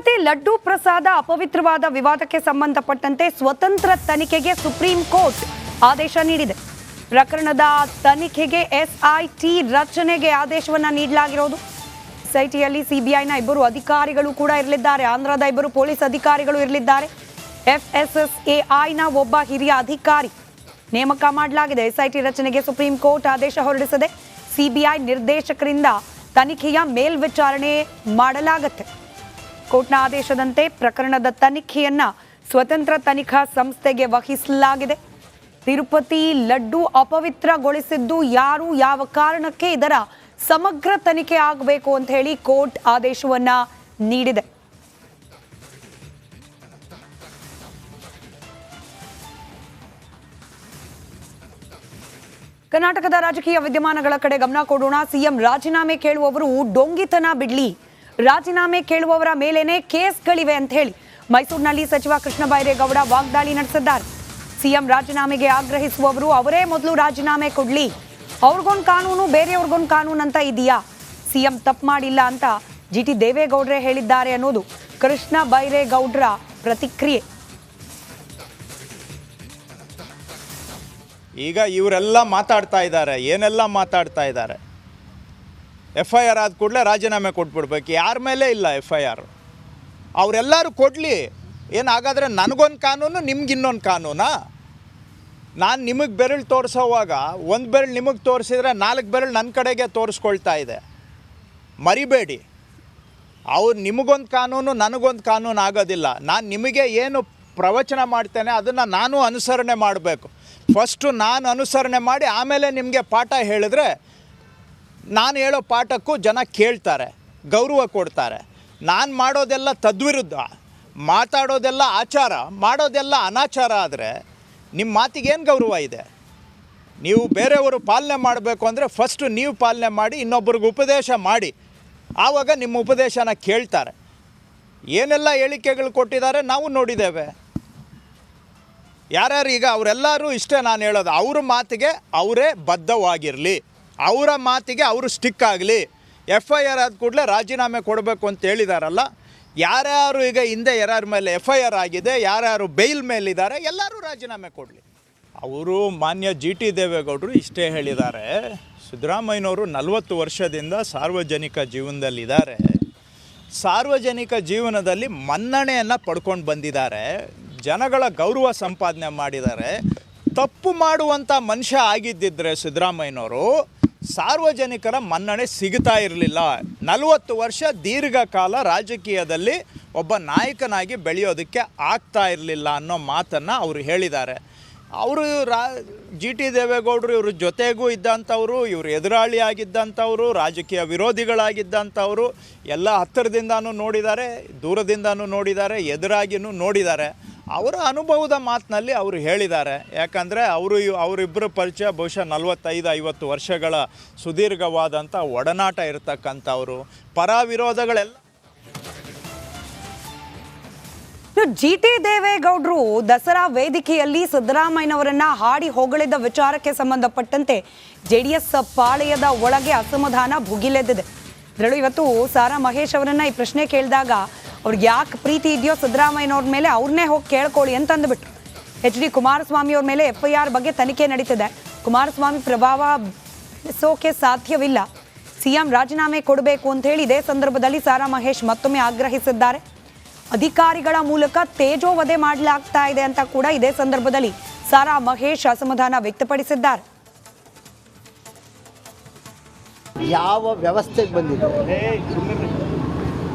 ತಿರುಪತಿ ಲಡ್ಡು ಪ್ರಸಾದ ಅಪವಿತ್ರವಾದ ವಿವಾದಕ್ಕೆ ಸಂಬಂಧಪಟ್ಟಂತೆ ಸ್ವತಂತ್ರ ತನಿಖೆಗೆ ಸುಪ್ರೀಂ ಕೋರ್ಟ್ ಆದೇಶ ನೀಡಿದೆ. ಪ್ರಕರಣದ ತನಿಖೆಗೆ ಎಸ್ಐಟಿ ರಚನೆಗೆ ಆದೇಶವನ್ನ ನೀಡಲಾಗಿರೋದು. ಎಸ್ಐಟಿಯಲ್ಲಿ ಸಿಬಿಐನ ಇಬ್ಬರು ಅಧಿಕಾರಿಗಳು ಕೂಡ ಇರಲಿದ್ದಾರೆ. ಆಂಧ್ರದ ಇಬ್ಬರು ಪೊಲೀಸ್ ಅಧಿಕಾರಿಗಳು ಇರಲಿದ್ದಾರೆ. FSSAIನ ಒಬ್ಬ ಹಿರಿಯ ಅಧಿಕಾರಿ ನೇಮಕ ಮಾಡಲಾಗಿದೆ. ಎಸ್ಐಟಿ ರಚನೆಗೆ ಸುಪ್ರೀಂ ಕೋರ್ಟ್ ಆದೇಶ ಹೊರಡಿಸಿದೆ. ಸಿಬಿಐ ನಿರ್ದೇಶಕರಿಂದ ತನಿಖೆಯ ಮೇಲ್ವಿಚಾರಣೆ ಮಾಡಲಾಗುತ್ತೆ. ಕೋರ್ಟ್ನ ಆದೇಶದಂತೆ ಪ್ರಕರಣದ ತನಿಖೆಯನ್ನ ಸ್ವತಂತ್ರ ತನಿಖಾ ಸಂಸ್ಥೆಗೆ ವಹಿಸಲಾಗಿದೆ. ತಿರುಪತಿ ಲಡ್ಡು ಅಪವಿತ್ರಗೊಳಿಸಿದ್ದು ಯಾರು, ಯಾವ ಕಾರಣಕ್ಕೆ, ಇದರ ಸಮಗ್ರ ತನಿಖೆ ಆಗಬೇಕು ಅಂತ ಹೇಳಿ ಕೋರ್ಟ್ ಆದೇಶವನ್ನ ನೀಡಿದೆ. ಕರ್ನಾಟಕದ ರಾಜಕೀಯ ವಿದ್ಯಮಾನಗಳ ಕಡೆ ಗಮನ ಕೊಡೋಣ. ಸಿಎಂ ರಾಜೀನಾಮೆ ಕೇಳುವವರು ಡೊಂಗಿತನ ಬಿಡ್ಲಿ, ರಾಜೀನಾಮೆ ಕೇಳುವವರ ಮೇಲೇನೆ ಕೇಸ್ಗಳಿವೆ ಅಂತ ಹೇಳಿ ಮೈಸೂರಿನಲ್ಲಿ ಸಚಿವ ಕೃಷ್ಣ ಬೈರೇಗೌಡ ವಾಗ್ದಾಳಿ ನಡೆಸಿದ್ದಾರೆ. ಸಿಎಂ ರಾಜೀನಾಮೆಗೆ ಆಗ್ರಹಿಸುವವರು ಅವರೇ ಮೊದಲು ರಾಜೀನಾಮೆ ಕೊಡ್ಲಿ, ಅವ್ರಿಗೊಂದು ಕಾನೂನು ಬೇರೆಯವ್ರಿಗೊಂದು ಕಾನೂನು ಅಂತ ಇದೆಯಾ, ಸಿಎಂ ತಪ್ಪು ಮಾಡಿಲ್ಲ ಅಂತ GT ದೇವೇಗೌಡರೇ ಹೇಳಿದ್ದಾರೆ ಅನ್ನೋದು ಕೃಷ್ಣ ಬೈರೇಗೌಡರ ಪ್ರತಿಕ್ರಿಯೆ. ಈಗ ಇವರೆಲ್ಲ ಮಾತಾಡ್ತಾ ಇದ್ದಾರೆ, ಏನೆಲ್ಲ ಮಾತಾಡ್ತಾ ಇದ್ದಾರೆ. FIR ಆದ ಕೂಡಲೇ ರಾಜೀನಾಮೆ ಕೊಟ್ಬಿಡ್ಬೇಕು. ಯಾರ ಮೇಲೆ ಇಲ್ಲ FIR, ಅವರೆಲ್ಲರೂ ಕೊಡಲಿ. ಏನಾಗಾದರೆ ನನಗೊಂದು ಕಾನೂನು, ನಿಮ್ಗೆ ಇನ್ನೊಂದು ಕಾನೂನಾ? ನಾನು ನಿಮಗೆ ಬೆರಳು ತೋರಿಸೋವಾಗ ಒಂದು ಬೆರಳು ನಿಮಗೆ ತೋರಿಸಿದ್ರೆ 4 ಬೆರಳು ನನ್ನ ಕಡೆಗೆ ತೋರಿಸ್ಕೊಳ್ತಾ ಇದೆ. ಮರಿಬೇಡಿ, ಅವ್ರು ನಿಮಗೊಂದು ಕಾನೂನು ನನಗೊಂದು ಕಾನೂನು ಆಗೋದಿಲ್ಲ. ನಾನು ನಿಮಗೆ ಏನು ಪ್ರವಚನ ಮಾಡ್ತೇನೆ ಅದನ್ನು ನಾನು ಅನುಸರಣೆ ಮಾಡಬೇಕು. ಫಸ್ಟು ನಾನು ಅನುಸರಣೆ ಮಾಡಿ ಆಮೇಲೆ ನಿಮಗೆ ಪಾಠ ಹೇಳಿದ್ರೆ ನಾನು ಹೇಳೋ ಪಾಠಕ್ಕೂ ಜನ ಕೇಳ್ತಾರೆ, ಗೌರವ ಕೊಡ್ತಾರೆ. ನಾನು ಮಾಡೋದೆಲ್ಲ ತದ್ವಿರುದ್ಧ, ಮಾತಾಡೋದೆಲ್ಲ ಆಚಾರ, ಮಾಡೋದೆಲ್ಲ ಅನಾಚಾರ ಆದರೆ ನಿಮ್ಮ ಮಾತಿಗೇನು ಗೌರವ ಇದೆ? ನೀವು ಬೇರೆಯವರು ಪಾಲನೆ ಮಾಡಬೇಕು ಅಂದರೆ ಫಸ್ಟು ನೀವು ಪಾಲನೆ ಮಾಡಿ, ಇನ್ನೊಬ್ಬರಿಗೆ ಉಪದೇಶ ಮಾಡಿ, ಆವಾಗ ನಿಮ್ಮ ಉಪದೇಶನ ಕೇಳ್ತಾರೆ. ಏನೆಲ್ಲ ಹೇಳಿಕೆಗಳು ಕೊಟ್ಟಿದ್ದಾರೆ ನಾವು ನೋಡಿದ್ದೇವೆ. ಯಾರ್ಯಾರು ಈಗ ಅವರೆಲ್ಲರೂ ಇಷ್ಟೇ ನಾನು ಹೇಳೋದು, ಅವ್ರ ಮಾತಿಗೆ ಅವರೇ ಬದ್ಧವಾಗಿರಲಿ, ಅವರ ಮಾತಿಗೆ ಅವರು ಸ್ಟಿಕ್ ಆಗಲಿ. FIR ಆದ ಕೂಡಲೇ ರಾಜೀನಾಮೆ ಕೊಡಬೇಕು ಅಂತ ಹೇಳಿದಾರಲ್ಲ, ಯಾರ್ಯಾರು ಈಗ ಹಿಂದೆ ಯಾರ್ಯಾರ ಮೇಲೆ FIR ಆಗಿದೆ, ಯಾರ್ಯಾರು ಬೇಲ್ ಮೇಲಿದ್ದಾರೆ, ಎಲ್ಲರೂ ರಾಜೀನಾಮೆ ಕೊಡಲಿ. ಅವರು ಮಾನ್ಯ GT ದೇವೇಗೌಡರು ಇಷ್ಟೇ ಹೇಳಿದ್ದಾರೆ, ಸಿದ್ದರಾಮಯ್ಯನವರು 40 ವರ್ಷದಿಂದ ಸಾರ್ವಜನಿಕ ಜೀವನದಲ್ಲಿದ್ದಾರೆ, ಸಾರ್ವಜನಿಕ ಜೀವನದಲ್ಲಿ ಮನ್ನಣೆಯನ್ನು ಪಡ್ಕೊಂಡು ಬಂದಿದ್ದಾರೆ, ಜನಗಳ ಗೌರವ ಸಂಪಾದನೆ ಮಾಡಿದ್ದಾರೆ. ತಪ್ಪು ಮಾಡುವಂಥ ಮನುಷ್ಯ ಆಗಿದ್ದಿದ್ರೆ ಸಿದ್ದರಾಮಯ್ಯನವರು ಸಾರ್ವಜನಿಕರ ಮನ್ನಣೆ ಸಿಗ್ತಾ ಇರಲಿಲ್ಲ. 40 ವರ್ಷ ದೀರ್ಘಕಾಲ ರಾಜಕೀಯದಲ್ಲಿ ಒಬ್ಬ ನಾಯಕನಾಗಿ ಬೆಳೆಯೋದಕ್ಕೆ ಆಗ್ತಾ ಇರಲಿಲ್ಲ ಅನ್ನೋ ಮಾತನ್ನು ಅವರು ಹೇಳಿದ್ದಾರೆ. ಅವರು GT ದೇವೇಗೌಡರು ಇವ್ರ ಜೊತೆಗೂ ಇದ್ದಂಥವ್ರು, ಇವರು ಎದುರಾಳಿಯಾಗಿದ್ದಂಥವ್ರು, ರಾಜಕೀಯ ವಿರೋಧಿಗಳಾಗಿದ್ದಂಥವ್ರು, ಎಲ್ಲ ಹತ್ತಿರದಿಂದನೂ ನೋಡಿದ್ದಾರೆ, ದೂರದಿಂದನೂ ನೋಡಿದ್ದಾರೆ, ಎದುರಾಗಿಯೂ ನೋಡಿದ್ದಾರೆ. ಅವರ ಅನುಭವದ ಮಾತಿನಲ್ಲಿ ಅವರು ಹೇಳಿದ್ದಾರೆ. ಯಾಕಂದರೆ ಅವರಿಬ್ಬರ ಪರಿಚಯ ಬಹುಶಃ 45-50 ವರ್ಷಗಳ ಸುದೀರ್ಘವಾದಂಥ ಒಡನಾಟ ಇರತಕ್ಕಂಥವ್ರು. ಪರ ವಿರೋಧಗಳೆಲ್ಲ. GT ದೇವೇಗೌಡರು ದಸರಾ ವೇದಿಕೆಯಲ್ಲಿ ಸಿದ್ದರಾಮಯ್ಯನವರನ್ನ ಹಾಡಿ ಹೊಗಳಿದ ವಿಚಾರಕ್ಕೆ ಸಂಬಂಧಪಟ್ಟಂತೆ JDS ಪಾಳೆಯದ ಒಳಗೆ ಅಸಮಾಧಾನ ಭುಗಿಲೆದ್ದಿದೆ. ಇದರಲ್ಲೂ ಇವತ್ತು ಸಾರಾ ಮಹೇಶ್ ಅವರನ್ನ ಈ ಪ್ರಶ್ನೆ ಕೇಳಿದಾಗ ಅವ್ರಿಗೆ ಯಾಕೆ ಪ್ರೀತಿ ಇದೆಯೋ ಸಿದ್ದರಾಮಯ್ಯನವ್ರ ಮೇಲೆ ಅವ್ರನ್ನೇ ಹೋಗಿ ಕೇಳ್ಕೊಳ್ಳಿ ಅಂತ ಅಂದ್ಬಿಟ್ಟು. HD ಕುಮಾರಸ್ವಾಮಿ ಅವ್ರ ಮೇಲೆ FIR ಬಗ್ಗೆ ತನಿಖೆ ನಡೀತಿದೆ. ಕುಮಾರಸ್ವಾಮಿ ಪ್ರಭಾವ ಬೆಳೆಸೋಕೆ ಸಾಧ್ಯವಿಲ್ಲ, ಸಿಎಂ ರಾಜೀನಾಮೆ ಕೊಡಬೇಕು ಅಂತ ಹೇಳಿ ಇದೇ ಸಂದರ್ಭದಲ್ಲಿ ಸಾರಾ ಮಹೇಶ್ ಮತ್ತೊಮ್ಮೆ ಆಗ್ರಹಿಸಿದ್ದಾರೆ. ಅಧಿಕಾರಿಗಳ ಮೂಲಕ ತೇಜೋವಧೆ ಮಾಡಲಾಗ್ತಾ ಇದೆ ಅಂತ ಕೂಡ ಇದೇ ಸಂದರ್ಭದಲ್ಲಿ ಸಾರಾ ಮಹೇಶ್ ಅಸಮಾಧಾನ ವ್ಯಕ್ತಪಡಿಸಿದ್ದಾರೆ. ಯಾವ ವ್ಯವಸ್ಥೆಗೆ ಬಂದಿದೆ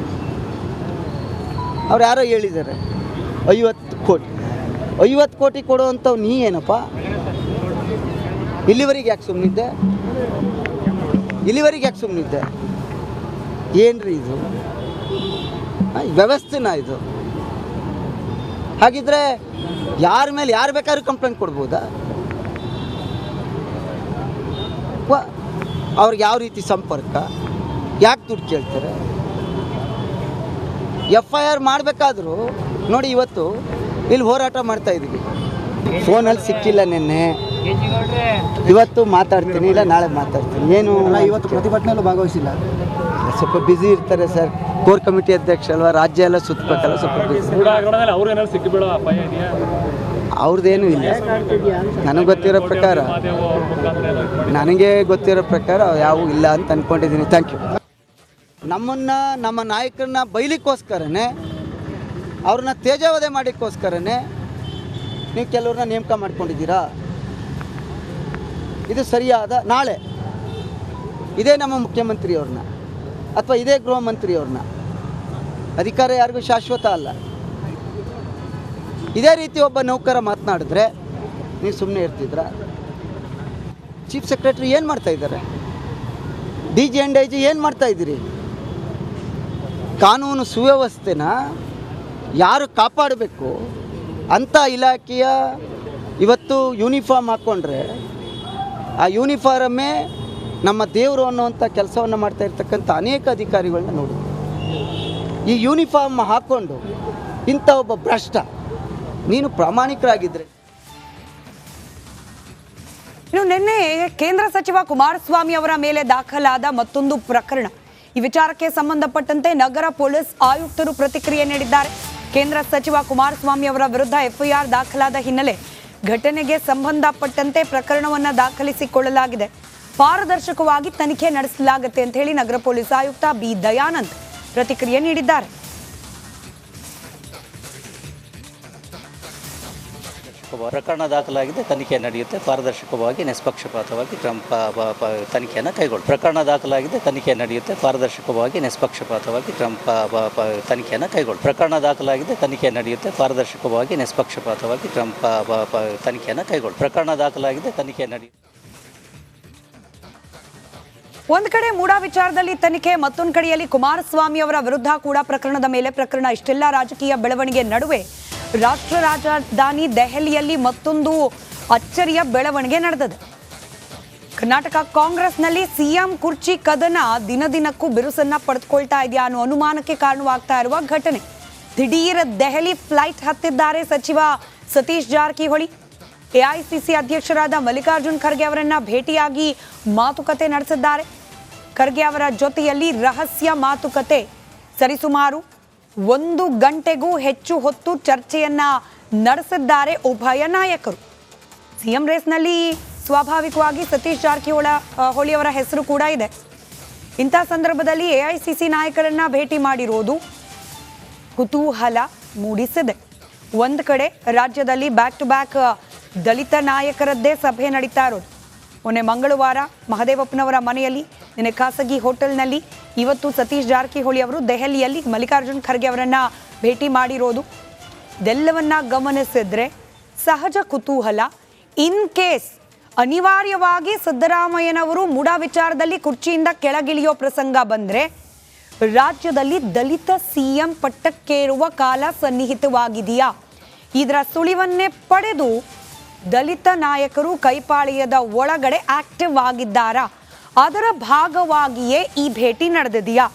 ಅವ್ರು ಯಾರೋ ಹೇಳಿದ್ದಾರೆ 50 ಕೋಟಿ ಕೊಡುವಂಥವು ನೀ ಏನಪ್ಪ? ಇಲ್ಲಿವರೆಗೆ ಯಾಕೆ ಸುಮ್ಮನಿದ್ದೆ? ಏನ್ರಿ ಇದು ವ್ಯವಸ್ಥೆನ ಇದು? ಹಾಗಿದ್ರೆ ಯಾರ ಮೇಲೆ ಯಾರು ಬೇಕಾದ್ರೂ ಕಂಪ್ಲೇಂಟ್ ಕೊಡ್ಬೋದಾ? ಅವ್ರಿಗೆ ಯಾವ ರೀತಿ ಸಂಪರ್ಕ, ಯಾಕೆ ದುಡ್ಡು ಕೇಳ್ತಾರೆ? FIR ಮಾಡಬೇಕಾದ್ರೂ ನೋಡಿ, ಇವತ್ತು ಇಲ್ಲಿ ಹೋರಾಟ ಮಾಡ್ತಾ ಇದ್ದೀವಿ, ಫೋನಲ್ಲಿ ಸಿಕ್ಕಿಲ್ಲ, ನಿನ್ನೆ ಇವತ್ತು ಮಾತಾಡ್ತೀನಿ, ಇಲ್ಲ ನಾಳೆ ಮಾತಾಡ್ತೀನಿ. ಏನು ಇವತ್ತು ಪ್ರತಿಭಟನೆಯಲ್ಲೂ ಭಾಗವಹಿಸಿಲ್ಲ ಸ್ವಲ್ಪ ಬ್ಯುಸಿ ಇರ್ತಾರೆ ಸರ್, ಕೋರ್ ಕಮಿಟಿ ಅಧ್ಯಕ್ಷ ಅಲ್ವಾ, ರಾಜ್ಯ ಎಲ್ಲ ಸುತ್ತಬೇಕಲ್ಲ, ಸ್ವಲ್ಪ ಬ್ಯುಸಿ. ಅವ್ರು ಏನಾದ್ರು ಸಿಕ್ಕಿಬೀಳೋ ಅಪಾಯ ಇದೆಯಾ? ಅವ್ರದ್ದೇನೂ ಇಲ್ಲ. ನನಗೆ ಗೊತ್ತಿರೋ ಪ್ರಕಾರ ನನಗೆ ಗೊತ್ತಿರೋ ಪ್ರಕಾರ ಯಾವೂ ಇಲ್ಲ ಅಂತ ಅಂದ್ಕೊಂಡಿದ್ದೀನಿ. Thank you. ನಮ್ಮ ನಾಯಕರನ್ನ ಬೈಲಿಕ್ಕೋಸ್ಕರನೇ, ಅವ್ರನ್ನ ತೇಜಾವಧೆ ಮಾಡೋಕ್ಕೋಸ್ಕರನೇ ನೀವು ಕೆಲವ್ರನ್ನ ನೇಮಕ ಮಾಡ್ಕೊಂಡಿದ್ದೀರಾ. ಇದು ಸರಿಯಾದ? ನಾಳೆ ಇದೇ ನಮ್ಮ ಮುಖ್ಯಮಂತ್ರಿಯವ್ರನ್ನ ಅಥವಾ ಇದೇ ಗೃಹ ಮಂತ್ರಿಯವ್ರನ್ನ, ಅಧಿಕಾರ ಯಾರಿಗೂ ಶಾಶ್ವತ ಅಲ್ಲ. ಇದೇ ರೀತಿ ಒಬ್ಬ ನೌಕರ ಮಾತನಾಡಿದ್ರೆ ನೀವು ಸುಮ್ಮನೆ ಇರ್ತಿದ್ರಾ? ಚೀಫ್ ಸೆಕ್ರೆಟರಿ ಏನು ಮಾಡ್ತಾ ಇದ್ದಾರೆ? DG and IG ಏನು ಮಾಡ್ತಾ ಇದ್ದೀರಿ? ಕಾನೂನು ಸುವ್ಯವಸ್ಥೆನ ಯಾರು ಕಾಪಾಡಬೇಕು ಅಂಥ ಇಲಾಖೆಯ ಇವತ್ತು ಯೂನಿಫಾರ್ಮ್ ಹಾಕ್ಕೊಂಡ್ರೆ ಆ ಯೂನಿಫಾರ್ಮೇ ನಮ್ಮ ದೇವರು ಅನ್ನುವಂಥ ಕೆಲಸವನ್ನು ಮಾಡ್ತಾ ಇರ್ತಕ್ಕಂಥ ಅನೇಕ ಅಧಿಕಾರಿಗಳನ್ನ ನೋಡಿ, ಈ ಯೂನಿಫಾರ್ಮ್ ಹಾಕ್ಕೊಂಡು ಇಂಥ ಒಬ್ಬ ಭ್ರಷ್ಟ, ನೀನು ಪ್ರಾಮಾಣಿಕರಾಗಿದ್ದರೆ. ಇನ್ನು ನಿನ್ನೆ ಕೇಂದ್ರ ಸಚಿವ ಕುಮಾರಸ್ವಾಮಿ ಅವರ ಮೇಲೆ ದಾಖಲಾದ ಮತ್ತೊಂದು ಪ್ರಕರಣ, ಈ ವಿಚಾರಕ್ಕೆ ಸಂಬಂಧಪಟ್ಟಂತೆ ನಗರ ಪೊಲೀಸ್ ಆಯುಕ್ತರು ಪ್ರತಿಕ್ರಿಯೆ ನೀಡಿದ್ದಾರೆ. ಕೇಂದ್ರ ಸಚಿವ ಕುಮಾರಸ್ವಾಮಿ ಅವರ ವಿರುದ್ಧ FIR ದಾಖಲಾದ ಹಿನ್ನೆಲೆ ಘಟನೆಗೆ ಸಂಬಂಧಪಟ್ಟಂತೆ ಪ್ರಕರಣವನ್ನು ದಾಖಲಿಸಿಕೊಳ್ಳಲಾಗಿದೆ. ಪಾರದರ್ಶಕವಾಗಿ ತನಿಖೆ ನಡೆಸಲಾಗುತ್ತೆ ಅಂತ ಹೇಳಿ ನಗರ ಪೊಲೀಸ್ ಆಯುಕ್ತ B. ದಯಾನಂದ್ ಪ್ರತಿಕ್ರಿಯೆ ನೀಡಿದ್ದಾರೆ. ಪ್ರಕರಣ ದಾಖಲಾಗಿದೆ, ತನಿಖೆ ನಡೆಯುತ್ತೆ, ಪಾರದರ್ಶಕವಾಗಿ ನಿಷ್ಪಕ್ಷಪಾತವಾಗಿ ತನಿಖೆಯನ್ನು ಕೈಗೊಳ್ಳಿ. ಪ್ರಕರಣ ದಾಖಲಾಗಿದೆ, ತನಿಖೆ ನಡೆಯುತ್ತೆ, ಪಾರದರ್ಶಕವಾಗಿ ನಿಷ್ಪಕ್ಷಪಾತವಾಗಿ ತನಿಖೆಯನ್ನು ಕೈಗೊಳ್ಳಿ. ಪ್ರಕರಣ ದಾಖಲಾಗಿದೆ, ತನಿಖೆ ನಡೆಯುತ್ತೆ, ಪಾರದರ್ಶಕವಾಗಿ ನಿಷ್ಪಕ್ಷಪಾತವಾಗಿ ತನಿಖೆಯನ್ನು ಕೈಗೊಳ್ಳಿ. ಪ್ರಕರಣ ದಾಖಲಾಗಿದೆ, ತನಿಖೆ ನಡೆಯುತ್ತೆ. ಒಂದ್ ಕಡೆ ಮೂಡಾ ವಿಚಾರದಲ್ಲಿ ತನಿಖೆ, ಮತ್ತೊಂದು ಕಡೆಯಲ್ಲಿ ಕುಮಾರಸ್ವಾಮಿ ಅವರ ವಿರುದ್ಧ ಕೂಡ ಪ್ರಕರಣದ ಮೇಲೆ ಪ್ರಕರಣ. ಇಷ್ಟೆಲ್ಲ ರಾಜಕೀಯ ಬೆಳವಣಿಗೆ ನಡುವೆ ರಾಷ್ಟ್ರ ರಾಜಧಾನಿ ದೆಹಲಿಯಲ್ಲಿ ಮತ್ತೊಂದು ಅಚ್ಚರಿಯ ಬೆಳವಣಿಗೆ ನಡೆದಿದೆ. ಕರ್ನಾಟಕ ಕಾಂಗ್ರೆಸ್ನಲ್ಲಿ CM ಕುರ್ಚಿ ಕದನ ದಿನದಿನಕ್ಕೂ ಬಿರುಸನ್ನ ಪಡೆದುಕೊಳ್ತಾ ಇದೆಯಾ ಅನ್ನೋ ಅನುಮಾನಕ್ಕೆ ಕಾರಣವಾಗ್ತಾ ಇರುವ ಘಟನೆ. ದಿಢೀರ್ ದೆಹಲಿ ಫ್ಲೈಟ್ ಹತ್ತಿದ್ದಾರೆ ಸಚಿವ ಸತೀಶ್ ಜಾರಕಿಹೊಳಿ. AICC ಅಧ್ಯಕ್ಷರಾದ ಮಲ್ಲಿಕಾರ್ಜುನ್ ಖರ್ಗೆ ಅವರನ್ನ ಭೇಟಿಯಾಗಿ ಮಾತುಕತೆ ನಡೆಸಿದ್ದಾರೆ. ಖರ್ಗೆ ಅವರ ಜೊತೆಯಲ್ಲಿ ರಹಸ್ಯ ಮಾತುಕತೆ ಸರಿಸುಮಾರು 1 ಗಂಟೆಗೂ ಹೆಚ್ಚು ಹೊತ್ತು ಚರ್ಚೆಯನ್ನ ನಡೆಸಿದ್ದಾರೆ ಉಭಯ ನಾಯಕರು. CM ರೇಸ್ನಲ್ಲಿ ಸ್ವಾಭಾವಿಕವಾಗಿ ಸತೀಶ್ ಜಾರಕಿಹೊಳಿ ಅವರ ಹೆಸರು ಕೂಡ ಇದೆ. ಇಂಥ ಸಂದರ್ಭದಲ್ಲಿ AICC ನಾಯಕರನ್ನ ಭೇಟಿ ಮಾಡಿರೋದು ಕುತೂಹಲ ಮೂಡಿಸಿದೆ. ಒಂದು ಕಡೆ ರಾಜ್ಯದಲ್ಲಿ ಬ್ಯಾಕ್ ಟು ಬ್ಯಾಕ್ ದಲಿತ ನಾಯಕರದ್ದೇ ಸಭೆ ನಡೀತಾ ಇರೋದು. ಮೊನ್ನೆ ಮಂಗಳವಾರ ಮಹದೇವಪ್ಪನವರ ಮನೆಯಲ್ಲಿ, ನಿನ್ನೆ ಖಾಸಗಿ ಹೋಟೆಲ್ನಲ್ಲಿ, ಇವತ್ತು ಸತೀಶ್ ಜಾರಕಿಹೊಳಿ ಅವರು ದೆಹಲಿಯಲ್ಲಿ ಮಲ್ಲಿಕಾರ್ಜುನ್ ಖರ್ಗೆ ಅವರನ್ನ ಭೇಟಿ ಮಾಡಿರೋದು. ಇದೆಲ್ಲವನ್ನ ಗಮನಿಸಿದ್ರೆ ಸಹಜ ಕುತೂಹಲ, ಇನ್ ಕೇಸ್ ಅನಿವಾರ್ಯವಾಗಿ ಸಿದ್ದರಾಮಯ್ಯನವರು ಮೂಡಾ ವಿಚಾರದಲ್ಲಿ ಕುರ್ಚಿಯಿಂದ ಕೆಳಗಿಳಿಯೋ ಪ್ರಸಂಗ ಬಂದರೆ ರಾಜ್ಯದಲ್ಲಿ ದಲಿತ CM ಪಟ್ಟಕ್ಕೇರುವ ಕಾಲ ಸನ್ನಿಹಿತವಾಗಿದೆಯಾ? ಇದರ ಸುಳಿವನ್ನೇ ಪಡೆದು ದಲಿತ ನಾಯಕರು ಕೈಪಾಳ್ಯದ ಒಳಗಡೆ ಆಕ್ಟಿವ್ ಆಗಿದ್ದಾರಾ? ಅದರ ಭಾಗವಾಗಿಯೇ ಈ ಭೇಟಿ ನಡೆದಿದೆಯಾ?